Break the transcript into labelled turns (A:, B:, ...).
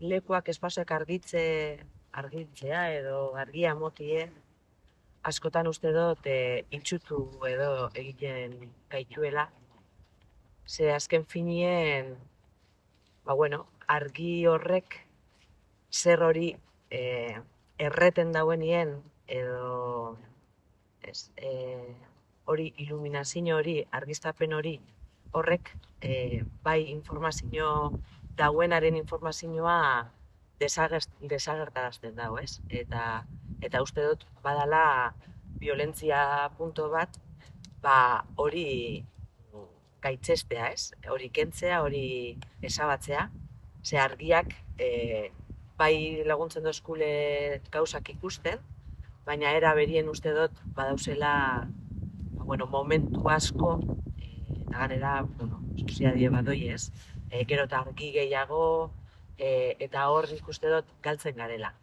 A: lekuak espazioak argitzea edo argia motie, askotan uste dut intsutu edo egiten gaituela. Ze azken finien, argi horrek zer hori erreten dauenien edo ez, hori iluminazio hori, argiztapen hori horrek bai informazio dauenaren informazioa desagertarazten dago, ez? Eta uste dut badala violentzia punto bat, hori gaitzestea, ez? Hori kentzea, hori ezabatzea, ze argiak bai laguntzen dozkule gauzak ikusten, baina era berien uste dut badauzela momentu asko, eta ganera, soziadie badoi ez, gero eta argi gehiago, eta hor nik uste dut galtzen garela.